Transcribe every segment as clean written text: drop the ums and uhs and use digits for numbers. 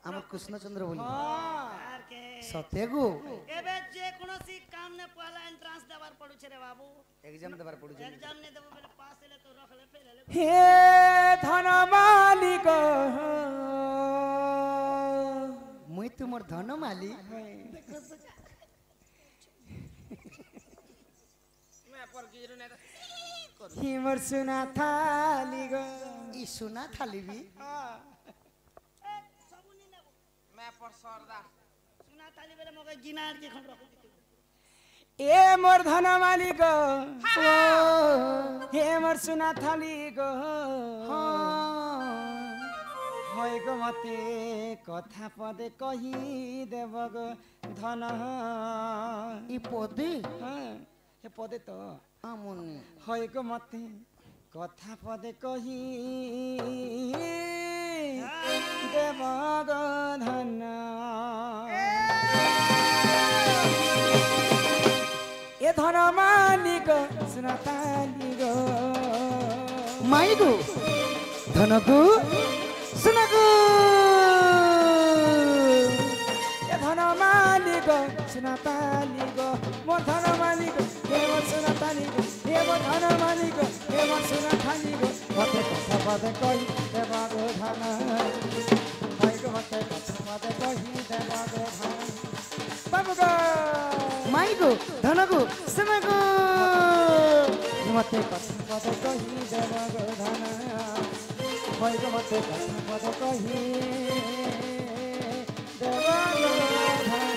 আমার কৃষ্ণচন্দ্র বলি আর কে সতে গো এবে যে কোনসি কাম নে পহলা এন্ট্রান্স দেবার পড়ুছে রে বাবু এক্সাম দেবার পড়ুছে এক্সাম নে দেব বলে পাস হলে তো রখলে ফেল হলে হে ধন মালিক মুই তোমার ধন মালি হিমর সুনা থালি গো ই সোনা থালিবি সবুনি নেব মে পর সরদার সুনা তালি বেলে মগে জিনার যে খন রখ এ মোর ধন মালিক হে মোর সুনা থালি গো হয় গো মতে কথা পদে কহি দেব গো ধন ই পদে হে পদে তো আমনি হয় গো মতে কথা পদে কহি দেব গো ধন এ ধন মালিক সুনতালি গো মাই গো ধন গো সোনা গো এ ধন মালিক সুনতালি গো মোর ধন মালিক হে মোর সুনতালি গো হে মোর ধন মালিক হে মোর সুনতালি গো মতে কথা পদে কহি দেব গো ধন হয় গো মতে কথা পদে কহি দেব গো ধন বাবু গো মাই গো ধন গো সোনা গো মতে কথা পদে কহি দেব গো ধন হয় গো মতে কথা পদে কহি দেব গো ধন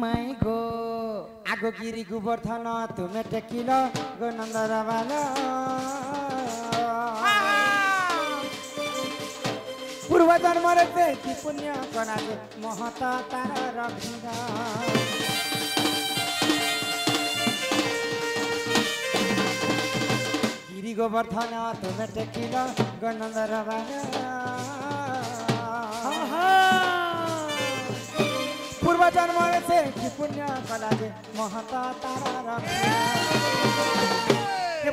মাই গো আগো গিরি গোবর্ধন তুমি টেকিল গো নন্দর বাল পূর্ব জন্মরে কি পুণ্য করা যে মহত তার রক্ষিত গিরি গোবর্ধন তুমি টেকিল গো নন্দর বাল পূর্ব জন্মরে সে কি পুণ্য কলা যে মহত তারা রক্ষে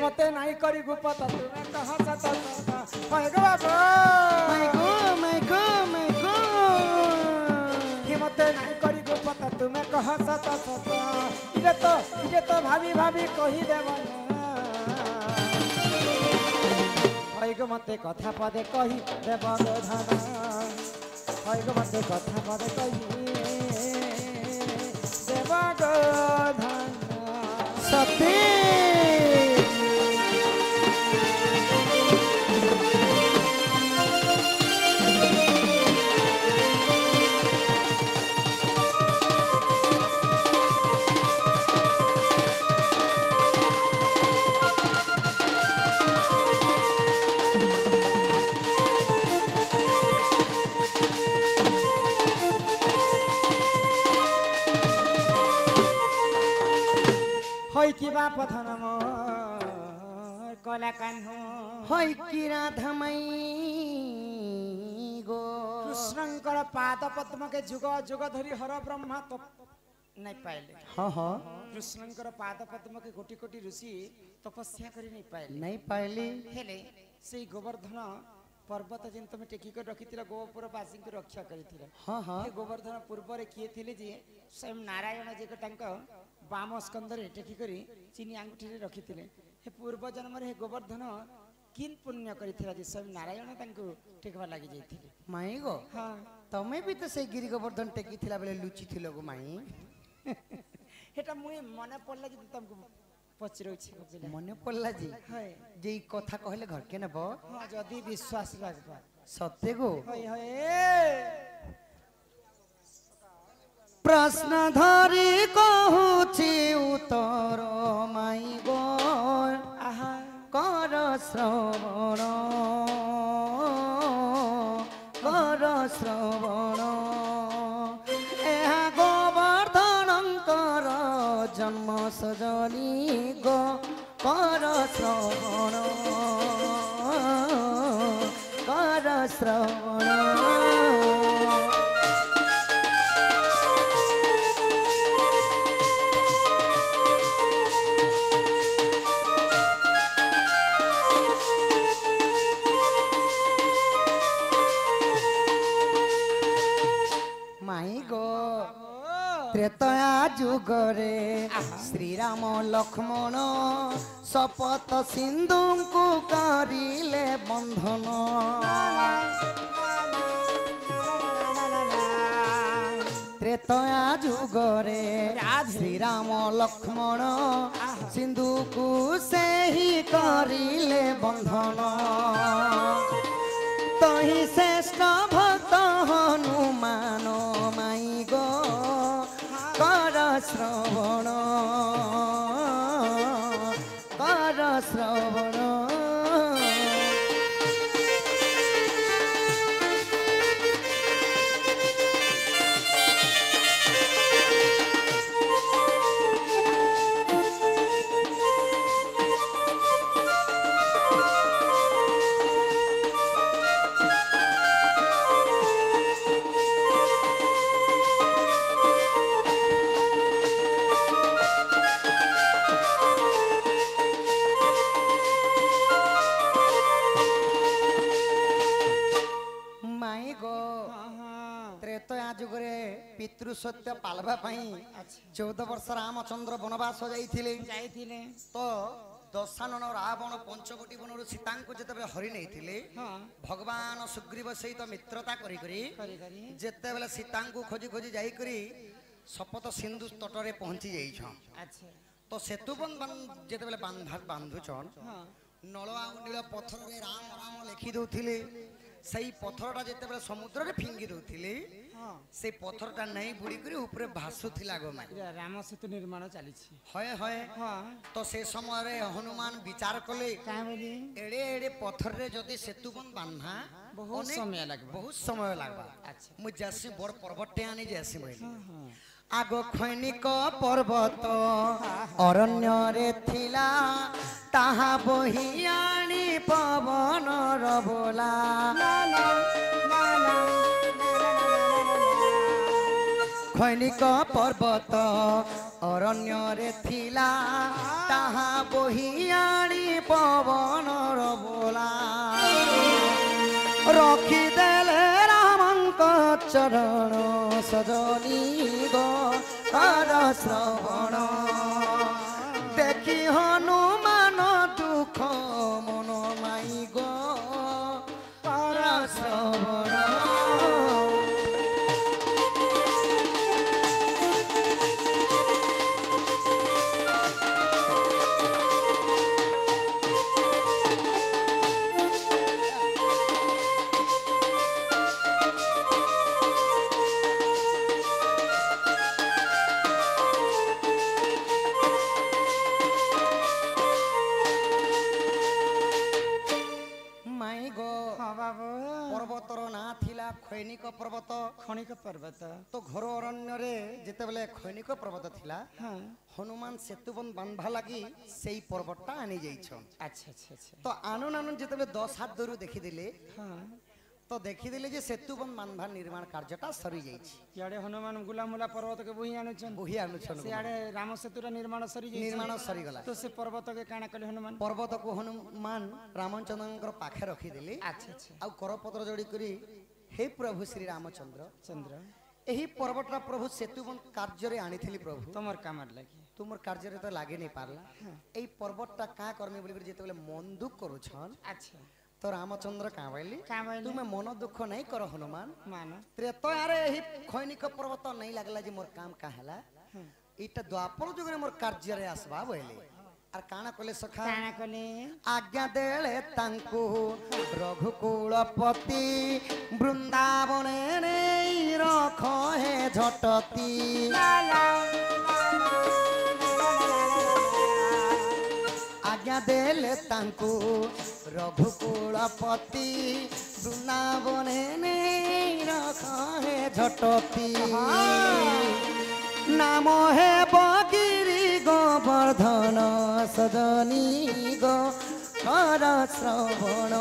মতে নাই করি গুপত তুমি কহ সত হয় গো বাবু মাই গো মাই গো মাই গো কি মতে নাই করি গুপত তুমি কহ সত সত ইরে তো ভাবি ভাবি কহি দেব হয় গো মতে কথা পদে কহি দেব গো ধন হয় গো মতে কথা পদে কহি দেব গো ধন সতে হয় কিবা পথন কলা কাহ্ন হয় কি রাধামাই গো কৃষ্ণঙ্কর পাদ পদ্মকে যুগ যুগ ধরি হর ব্রহ্মা তো নাই পাইলে हाँ हाँ কৃষ্ণঙ্কর পাদ পদ্মকে কোটি কোটি ঋষি তপস্ୟା କରି নাই পাইলে नहीं पाइली ହେଲେ ସେଇ ଗୋବର୍ଦ୍ଧନ ପର୍ବତ ଯେନ୍ ତମେ ଟେକିକି ରଖିଥିଲ ଗୋପୁର ବାସୀଙ୍କୁ ରକ୍ଷା କରିଥିଲ हाँ हाँ ସେ ଗୋବର୍ଦ୍ଧନ ପୂର୍ବରେ କିଏ ଥିଲେ ଯେ ସ୍ୱୟଂ ନାରାୟଣ ଯେ ତାଙ୍କ ବାମ ସ୍କନ୍ଧରେ ଟେକିକରି ଚିନି ଆଙ୍ଗୁଠିରେ ରଖିଥିଲେ ହେ ପୂର୍ବ ଜନ୍ମରେ ହେ ଗୋବର୍ଦ୍ଧନ କିନ୍ ପୁଣ୍ୟ କରିଥିଲା ଯେ ସ୍ୱୟଂ ନାରାୟଣ ତାଙ୍କୁ ଟେକବା ଲାଗି ଯାଇଥିଲେ माई गो ହଁ तमे भी तो से गिरी गोवर्धन टेकी थिला बेले लुचि थिलो गो माई ହେଟା ମୁଇଁ ମନେ ପଡ଼ିଲା ଯଦି ତମକୁ ପଚାରୁଛି କବିଲା मने पड़ला जी ହଏ जे ई कथा कहले घर के नेब ହଁ ଯଦି ବିଶ୍ୱାସ ଲାଗବା सत्य गो ହଏ ହଏ प्रश्न धरी कहूची उत्तर माई गो ଆହା कर ଶ୍ରବଣ କର ଶ୍ରବଣ ଏହା ଗୋବର୍ଦ୍ଧନଙ୍କର ଜନ୍ମ ସଜନୀ ଗୋ କର ଶ୍ରବଣ କର ଶ୍ରବଣ ତ୍ରେତୟା ଯୁଗରେ ଶ୍ରୀରାମ ଲକ୍ଷ୍ମଣ ଶପଥ ସିନ୍ଧୁଙ୍କୁ କରିଲେ ବନ୍ଧନ ତ୍ରେତୟା ଯୁଗରେ ଶ୍ରୀରାମ ଲକ୍ଷ୍ମଣ ସିନ୍ଧୁକୁ ସେହି କରିଲେ ବନ୍ଧନ ତହିଁ ଶ୍ରେଷ୍ଠ ଭକ୍ତ ହନୁମାନ ମାଇ ଗೋ କର ଶ୍ରବଣ କର ଶ୍ରବଣ ପିତୃ ସତ୍ୟ ପାଳବା ପାଇଁ 14 ବର୍ଷ ରାମଚନ୍ଦ୍ର ବନବାସ ଯାଇଥିଲେ ତ ଦଶାନନ ରାବଣ ପଞ୍ଚବଟୀ ବନରୁ ସୀତାଙ୍କୁ ଯେତେବେଳେ ହରି ନେଇଥିଲେ ଭଗବାନ ସୁଗ୍ରୀବ ସହିତ ମିତ୍ରତା କରି ଯେତେବେଳେ ସୀତାଙ୍କୁ ଖୋଜି ଖୋଜି ଯାଇକରି ଶପଥ ସିନ୍ଧୁ ତଟରେ ପହଞ୍ଚି ଯାଇଛନ୍ ତ ସେତୁବନ୍ଧ ଯେତେବେଳେ ବାନ୍ଧୁଛନ୍ ନଳ ଆଉ ନୀଳ ପଥରରେ ରାମ ରାମ ଲେଖି ଦଉଥିଲେ ସେଇ ପଥରଟା ଯେତେବେଳେ ସମୁଦ୍ରରେ ଫିଙ୍ଗି ଦଉଥିଲେ ସେ ପଥରଟା ନେଇ ବୁଡ଼ିକରି ଉପରେ ଭାସୁଥିଲା ଗୋମା ରାମ ସେତୁ ନିର୍ମାଣ ଚାଲିଛି ହଏ ହଏ ତ ସେ ସମୟରେ ହନୁମାନ ବିଚାର କଲେ ଏଡେ ଏଡେ ପଥରରେ ଯଦି ସେତୁ ବାନ୍ଧା ବହୁତ ସମୟ ଲାଗବା ମୁଁ ଯାସି ବଡ଼ ପର୍ବତଟେ ଆଣି ଯାସି ବୋଇଲି ଆଗ ଖୈନିକ ପର୍ବତ ଅରଣ୍ୟରେ ଥିଲା ତାହା ବୋହି ଆଣି ପବନର ବୋଲା ଖୈନିକ ପର୍ବତ ଅରଣ୍ୟରେ ଥିଲା ତାହା ବୋହି ଆଣି ପବନର ବୋଲା ରଖିଦେଲେ ରାମଙ୍କ ଚରଣ ସଜନୀ ଗୋ କର ଶ୍ରବଣ ଦେଖି ହନୁମାନ ଦୁଃଖ ମନ ମାଇ ଗୋ କର ଶ୍ରବଣ ଖୈନିକ ପର୍ବତ ଖଣିକ ପର୍ବତ ତ ଘର ଅରଣ୍ୟରେ ଯେତେବେଳେ ଖୈନିକ ପର୍ବତ ଥିଲା ହନୁମାନ ସେତୁବନ୍ଧ ବାନ୍ଧବା ଲାଗି ସେଇ ପର୍ବତଟା ଆଣି ଯାଇଛନ୍ ତ ଆନୁନ ଆନୁନ ଯେତେବେଳେ 10 ହାତ ଦୂରରୁ ଦେଖିଦେଲେ ତ ଦେଖିଦେଲେ ଯେ ସେତୁବନ୍ଧ ବାନ୍ଧବା ନିର୍ମାଣ କାର୍ଯ୍ୟଟା ସରି ଯାଇଛି ଇଆଡେ ହନୁମାନ ଗୁଲାମୁଲା ପର୍ବତକେ ବୋହି ଆଣୁଛନ୍ ସିଆଡେ ରାମ ସେତୁର ନିର୍ମାଣ ସରିଗଲା ତ ସେ ପର୍ବତକେ କାଣା କଲେ ହନୁମାନ ପର୍ବତକୁ ହନୁମାନ ରାମଚନ୍ଦ୍ରଙ୍କର ପାଖେ ରଖିଦେଲେ ଆଉ କରପତ୍ର ଯୋଡ଼ି କରି हे प्रभु श्री रामचंद्र चंद्र यही पर्वतरा प्रभु सेतुबंध कार्य आनी प्रभु तुमर कामर लगी तुमर कार्य तो लागे नहीं पारला एई पर्वतटा का करमे बोली जेतेबेले मन दुख करूछन अच्छा तो रामचंद्र का बोली तुम्हें मन दुख नहीं करो हनुमान मान त्रेतयारे एही खैनिक पर्वत नहीं लागला जे मोर काम का हला इटा द्वापर जुगरे मोर कार्य रे आसबा बोली आर काना कले सखा काना कले आज्ञा देले तांकु रघुकुलपति वृंदावने नेई रख हे झटती आज्ञा आज्ञा देले तांकू रघुकुलपति वृंदावने नहीं रखे झटती नाम है बगिरी गोवर्धन सजनी गो कर श्रवण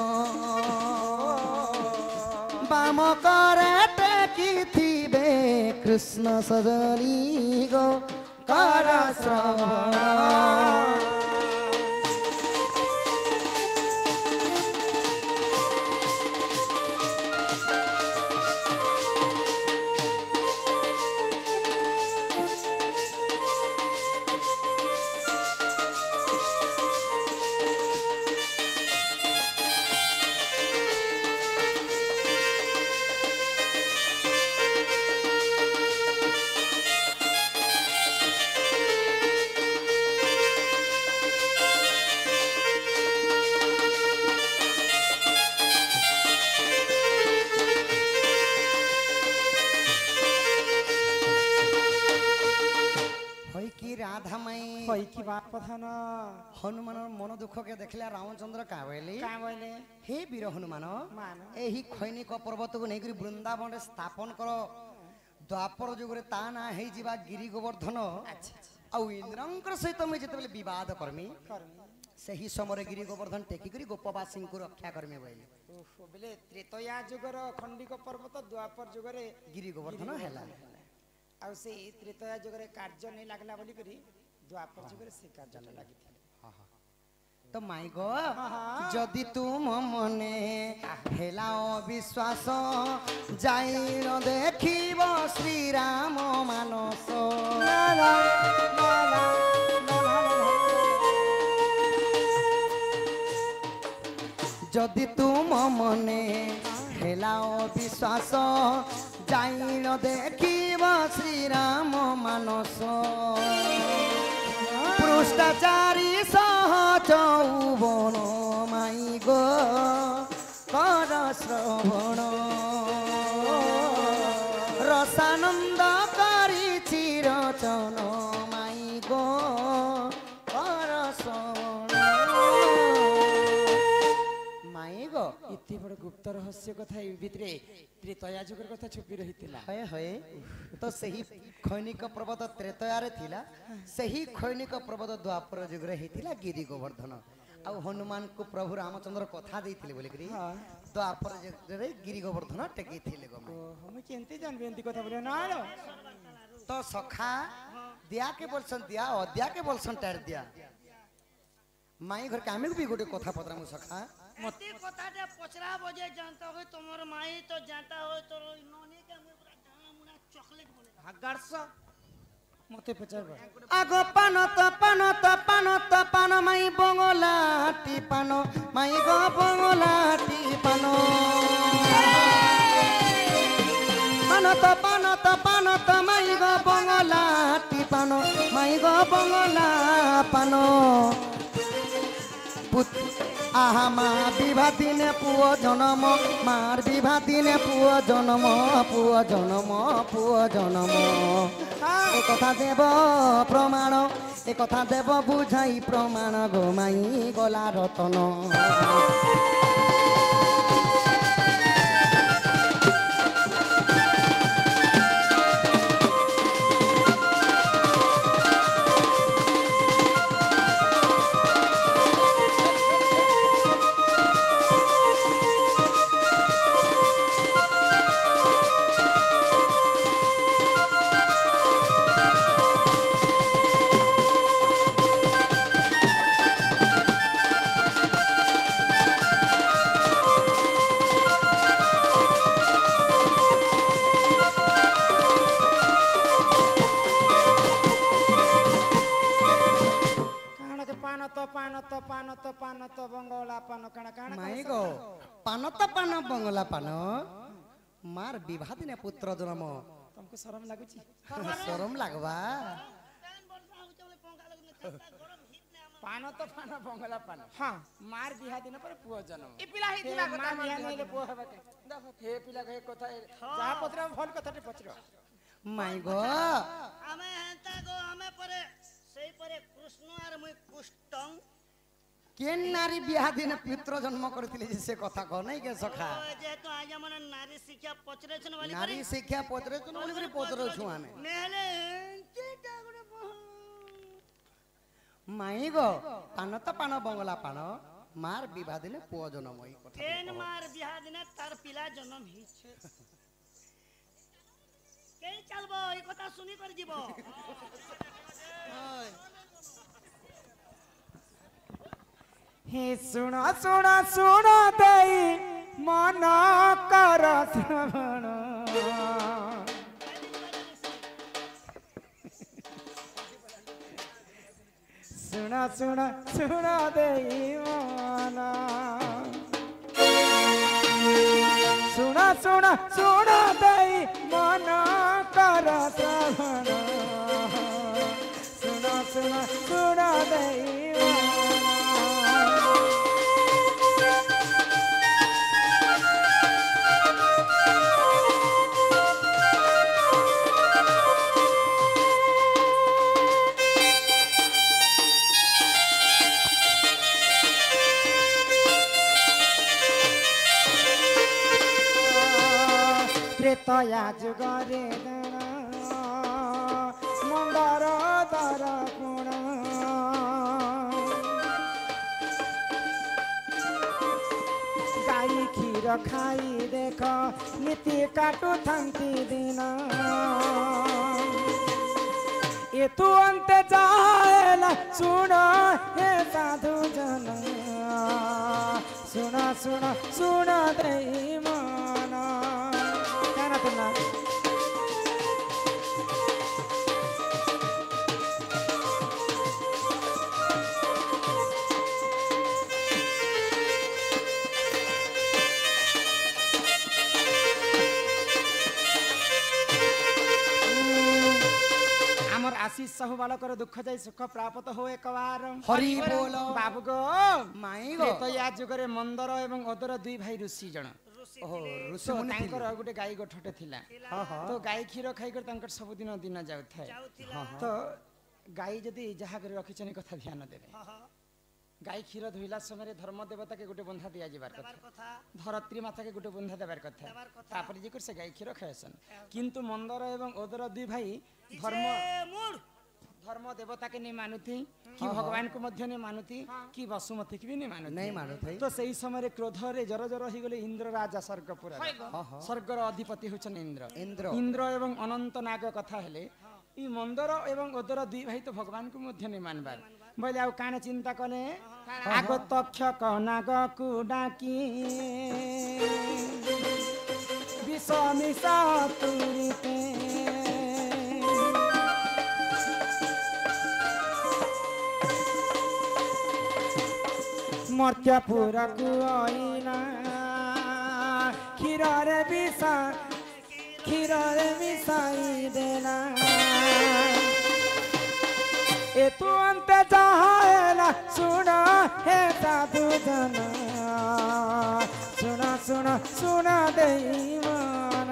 बाम करे टेकिथिबे कृष्ण सजनी गो कर श्रवण কই কি বাপ কথা না হনুমানৰ মন দুখকে দেখিলে ৰামচন্দ্ৰ কাঁৱলি কাঁৱলে হে বীৰ হনুমান মান ଏହି ଖୈନିକ ପର୍ବତକୁ ନେଇକରି ବୃନ୍ଦାବନରେ ସ୍ଥାପନ କର ଦ୍ୱାପର ଯୁଗରେ ତା ନା ହେଇଯିବା ଗିରି ଗୋବର୍ଦ୍ଧନ ଆଉ ଇନ୍ଦ୍ରଙ୍କର ସହିତ ମୁଁ ଯେତେବେଳେ ବିବାଦ କରମି ସେହି ସମୟରେ ଗିରି ଗୋବର୍ଦ୍ଧନ ଟେକିକରି ଗୋପବାସୀଙ୍କୁ ରକ୍ଷା କରମି ବୋଇଲେ ଓହୋ ବେଲେ ତ୍ରେତୟା ଯୁଗର ଖଣ୍ଡିକ ପର୍ବତ ଦ୍ୱାପର ଯୁଗରେ ଗିରି ଗୋବର୍ଦ୍ଧନ ହେଲା ଆଉ ସେ ତ୍ରେତୟା ଯୁଗରେ କାର୍ଯ୍ୟ ନେଇ ଲାଗଲା ବୋଲି କରି ଦ୍ୱାପର ଯୁଗରେ ସେ କାର୍ଯ୍ୟଟା ଲାଗିଥିଲା ତ ମାଇ ଗো ଯଦି ତୁମ ମନେ ହେଲା ଅବିଶ୍ୱାସ ଯାଇ ନ ଦେଖିବ ଶ୍ରୀରାମ ମାନସ ଯଦି ତୁମ ମନେ ହେଲା ଅବିଶ୍ୱାସ ଯାଇ ନ ଦେଖିବ ଶ୍ରୀରାମ ମାନସ পৃষ্ঠাচারী সহ চৌবন মাই গো কর শ্রবণ রসানন্দ করিছি রচন মাই গো কর শ্রবণ মাই গো এতে বড় গুপ্ত রহস্য কথা এই ভিতরে ত্রেতয়া যুগের কথা ছুপি রহিতিলা হয়ে হয়ে তো সেই খৈনিক পর্বত ত্রেতয়ারে থিলা সেই খৈনিক পর্বত দ্বাপর যুগরে হেতিলা গিরি গোবর্ধন ଆଉ ହନୁମାନଙ୍କୁ ପ୍ରଭୁ ରାମଚନ୍ଦ୍ର କଥା ଦେଇଥିଲେ ବୋଲିକରି ଦ୍ୱାପର ଯୁଗରେ ଗିରି ଗୋବର୍ଦ୍ଧନ ଟେକିଥିଲେ ଗମ ଓହୋ ମୁଁ କେମିତି ଜାଣିବି ଏମିତି କଥା ବୋଲେ ନା ତ ସଖା ଦିଆ କେ ବୋଲସନ୍ ଦିଆ ଅଦ୍ୟା କେ ବୋଲସନ୍ ଟାର ଦିଆ ମାଇ ଘର କାମେ ବି ଗୋଟେ କଥା ପତ୍ର ମୁଁ ସଖା ମତେ କଥାଟା ପଚରା ବଜେ ଜାଣତା ହୋଇ ତମର ମାଇ ତ ଜାଣତା ହୋଇ ତୋର ନନି କେ ଆମେ ପୁରା ଢାଣା ମୁଣା ଚକଲେଟ ବନେ ହାଗାରସ মতে পচারবা আগ পান মাই বঙলাটি পান মাই গো বঙলাটি পান পানত মাই গো বঙলাটি পান মাই গো বঙলা পান আহা মা বিভা দিনে পুয় জনম মার বিভা দিনে পুয় জনম একথা দেব প্রমাণ একথা দেব বুঝাই প্রমাণ গো মাই গলা রতন পানত বঙ্গলা পান কানা কানা মাই গো পানত পান বঙ্গলা পান মার বিভা দিনে পুত্র জন্ম तुमको शरम लागुची শরম লাগবা पान तो पान बंगला पान हां मार बिहा दिन पर पुओ जन्म इ पिला हितिला मार बिहा नेले पुओ हबा के हे पिला के कथा जा पत्र फोन कथाटे पचरो माई गो ଆମେ ହେନ୍ତା ଗो ଆମେ ପरे ସେଇ ପरे କୃଷ୍ଣ ଆର ମୁଇ କୁଷ୍ଟଂ केन नारी बिहा दिन पित्र जन्म करथिले जे से कथा कह नहीं के सखा जेहेतु आज मन नारी शिक्षा पचरे छन वाली नारी शिक्षा पचरे छु बोली करे पचरो छु आमे नेले चिटा गुडे माई गो पान त पान बंगला पान मार विवाह दिन पुଅ जन्म ई कथा केन मार बिहा दिन तार पिला जन्म ही छे के चलबो ई कथा सुनी कर जीवो ओय हे सुन सुन सुन देई मन कर श्रवण सुन सुन सुन देई मन सुन सुन सुन देई मन कर श्रवण सुन सुन सुन देई त्रेतया जुगरे मंदर दर गुण गाई क्षीर खाई देख नीति काटु थांती दिन ए तू अंत जाएला सुन हे साधु जन सुन सुन सुन देई मन क्या तुमना आशीष सहु बालकर दुख जाई सुख प्राप्त हो एक बार हरि बोल बाबू गो माई गो तो या जुगरे मंदर एवं अदर दुई भाई ऋषि जन ओहो ऋषि तो मुनि तांकर गोटे गाई गोठटे थिला हां हां तो गाई क्षीर खाई कर तांकर सब दिन दिन जाउ थाए तो गाई जदी जहा करे रखिछनी कथा ध्यान देबे गाई क्षीर धोइला समय धर्म देवता के गोटे बंधा दिया जिबार कथा धरत्री माता के गोटे बंधा देबार कथा तापर जे कर से गाई क्षीर खायसन किंतु मंदर एवं ओदर दुई भाई धर्म देवता के नहीं मानुथी कि भगवान को मध्य नहीं मानुथी कि वसुमती की भी नहीं मानुथी नहीं मानुथी तो सही समय क्रोध रे जर जर ही गले इंद्र राजा स्वर्गपुर स्वर्गर अधिपति होचन इंद्र इंद्र इंद्र एवं अनंत नाग कथा हेले ई मंदर एवं ओदर दुई भाई तो भगवान को मध्य नहीं मानबार बोले आउ काने चिंता कले आगो तक्षक नाग को डाकी विष मिसा तुरिते मर्त्यपुर को आईना क्षीर रे मिसाई देना ए तू अंत चाहेला सुन हे साधु जन सुन सुन सुन देई मन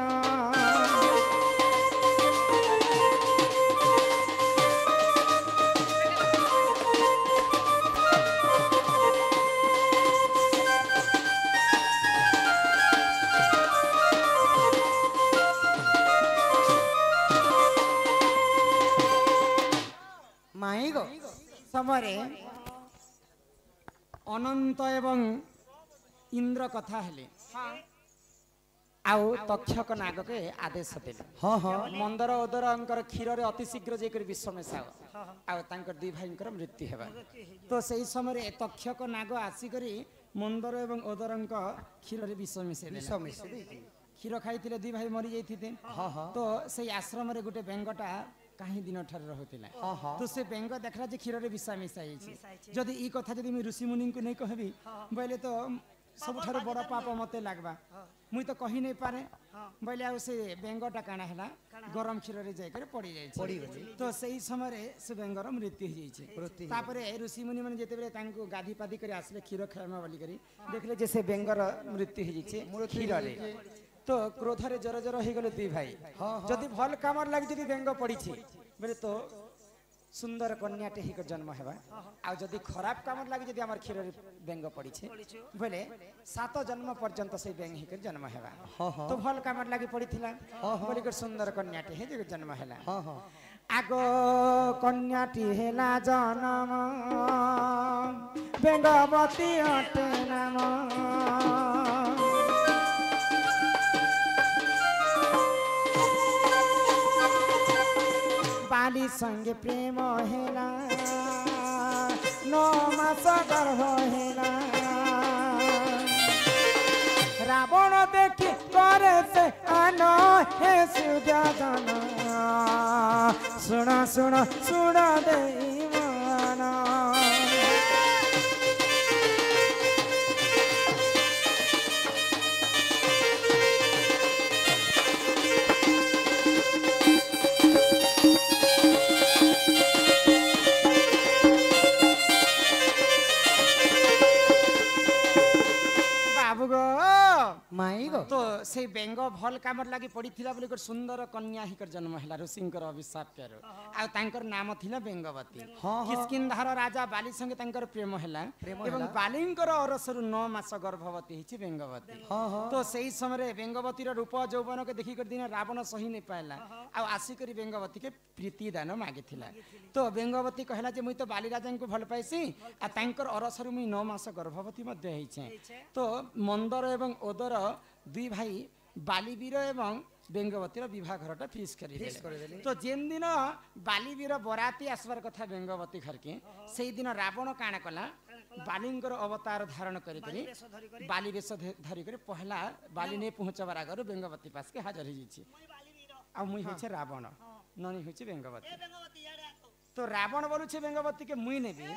माई गो समय अनंत एवं इंद्र कथा हेले आउ तक्षक नाग के आदेश देले हां हां मंदर ओदर अंकर क्षीर रे अति शीघ्र जेकर विष मिसाओ आउ तांकर दुई भाईंकर मृत्यु हेबा तो सही समय तक्षक नाग आसी करी मंदर एवं ओदरंक क्षीर रे विष मिसे विष मिसे क्षीर खाइथिले दुई भाई मरि जाइथिते हां हां तो सही आश्रम रे गुटे बेंगटा कहीं दिन ठार रहुतिला तो से बेंग देखला जे क्षीर रे विष मिसाई छी जदी ई कथा जदी मी ऋषि मुनि को नै कहबी बोले तो सब ठार बड़ पाप मते लागबा मुई तो कहि नै पारे बोले आ से बेंगटा काना हला गरम क्षीर रे जाय करे पड़ी जाय छी तो सही समय रे से बेंगर मृत्यु हो जाय छी तापरे ऋषि मुनि माने जेते बेले तांको गाधी पादी करे आसले क्षीर खायमा बोली करी देखले जे से बेंगर मृत्यु हो जाय छी क्षीर रे तो क्रोध रे जर जर हो गले दुई भाई जदी भल कामर लाग जदी बेंग पड़ी छी बोले तो सुंदर कन्याटे ही जन्म हेबा आ जदि खराब काम लगे जदि हमर क्षीर बेंग पड़ी छे बोले 7 जन्म पर्यंत से बेंग ही जन्म हेबा तो भल काम लगे पड़ी थिला बोली कर सुंदर कन्याटे ही जन्म हेला आगो कन्याटी हेला जन्म बेंगवती अटे नाम बाली संगे प्रेम हेला 9 मास गर्भ हेला रावण देखी करे से आनो हे सुजान सुना सुना सुना देवाना माई गो तो से बेंग भल काम लगी पड़ी थिला बोली सुंदर कन्या हिकर जन्म हैला ऋषिंकर अभिशाप केरो आ तांकर नाम थिला बेंगवती किष्किंधार राजा बाली संगे तांकर प्रेम हैला एवं बालींकर अरसरु 9 मास गर्भवती हिची बेंगवती तो सेही समय बेंगवती रो रूप यौवन के देखि कर दिन रावण सही नै पाइला आ आसी करी बेंगवती के प्रीति दान मागी थिला तो बेंगवती कहला जे मुई तो बाली राजा को भल पाइसी आ तांकर अरसरु मुई 9 मास गर्भवती मध्ये हिचे तो मंदर एवं ओदर दुई भाई बालीवीर एवं बेंगवती विवाह घरटा फिक्स कर तो जेन दिन बालीवीर बराती आसबार कथा बेंगवती घर के से दिन रावण काण कला बालींकर अवतार धारण करी बाली वेश धरी कर पहला बाली ने पहुंचबार आगर बेंगवती पास के हाजर हो आ मुई होचे रावण ननी होचे बेंगवती तो रावण बोलुछे बेंगवती के मुई नेबी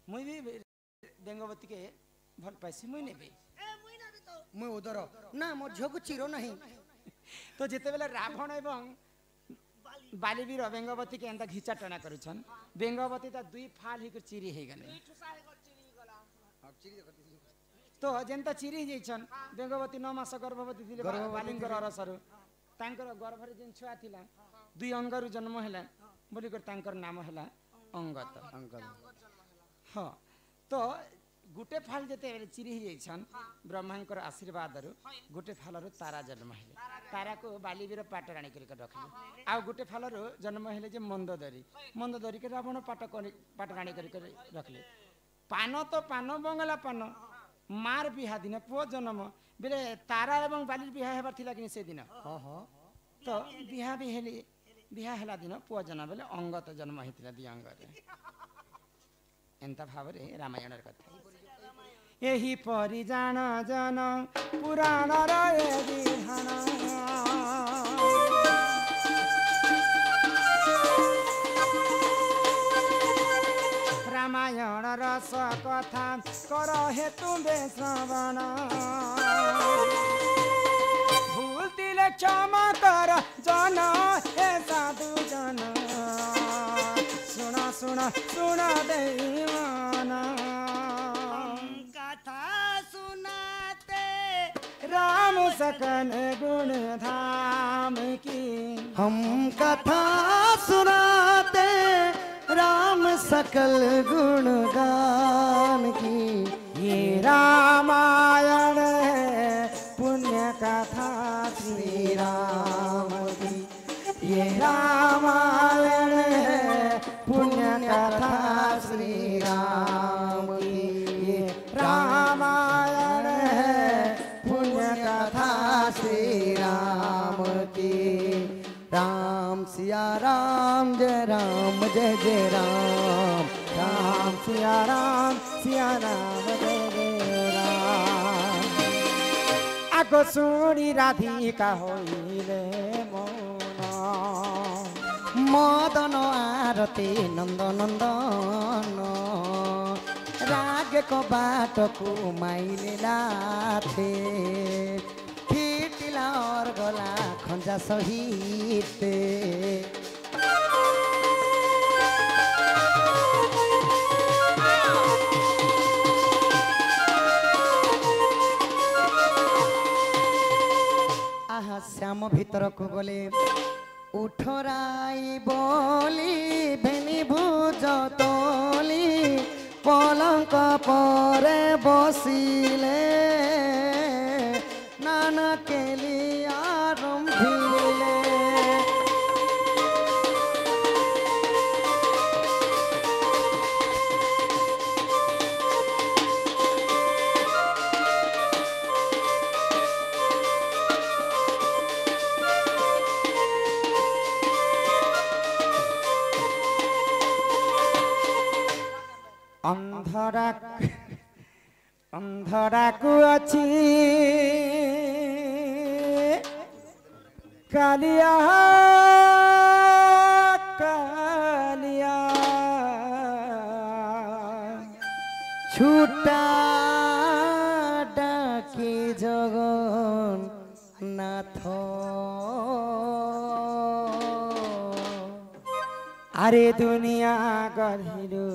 मुई भी बेंगवती के भल पाइसी मुई नेबी मुई उदर ना मो झियो को चिरो नहीं तो जेते बेले रावण एवं बालीवीर बेंगवती के एंता घिचा टना करुछन बेंगवती ता दुई फाल ही चिरी हे गले तो जेंता चिरी जैछन बेंगवती 9 मास गर्भवती थिले बालींकर अरसरु तांकर गर्भरे जेन छुआ थिला दुई अंगरु जन्म हैला बोली कर तांकर नाम हैला अंगत हां तो गुटे फाल जेते चिरी जाइछन ब्रह्मांकर आशीर्वाद गुटे फालर तारा जन्म हेले तारा को बालीवीर पाट राणी कर रखले आ गुटे फालर जन्म हेले जे मंदोदरी के रावण पाट राणी कर रखले पान तो पान बंगला पान मार बिहा दिन पुओ जन्म बेले तारा एवं बाली बिहा हेबार थिला कि से दिन तो बिहा भी हेली बिहा हेला दिन पुओ जन्म बेले अंगत जन्म हेतिला दि अंगरे एंता भावरे रामायणर कथा यही परि जान जन पुराण रे विधान रामायण रस कथा कर हे तुम्बे श्रवण भूल तिले क्षमा कर जन हे साधु जन सुन सुन सुन देवाना राम सकल गुण धाम की हम कथा सुनाते राम सकल गुण गान की ये रामायण है पुण्य कथा श्री राम की ये रामायण है पुण्य कथा श्री राम की ये रामायण श्री राम की राम सिया राम जय राम जय जय राम राम सिया राम जय जय राम आगो सुनी राधिका होइले मौन मदन आरती नंद नंदन राग को बाट को माइले लाथे फिटिला और गला खंजा सहित आहा श्याम भीतर को गले উঠরাই বলি ভেনি ভুজ তলি পলঙ্ক পরে বসিলে নানা কেলি আরম্ভিলে ଅନ୍ଧରାକୁ ଅଛି କାଲିଆ କାଲିଆ ছুটা ডাকে জগন্নাথ আরে দুনিয়া গঢ়িলু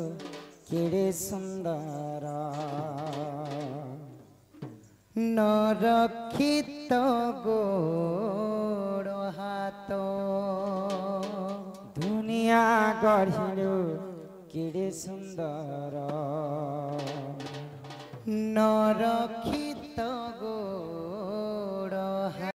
কেড়ে সুন্দর নরক্ষিত গোড় হাত দুনিয়া গঢ়িলু কেড়ে সুন্দর নরক্ষিত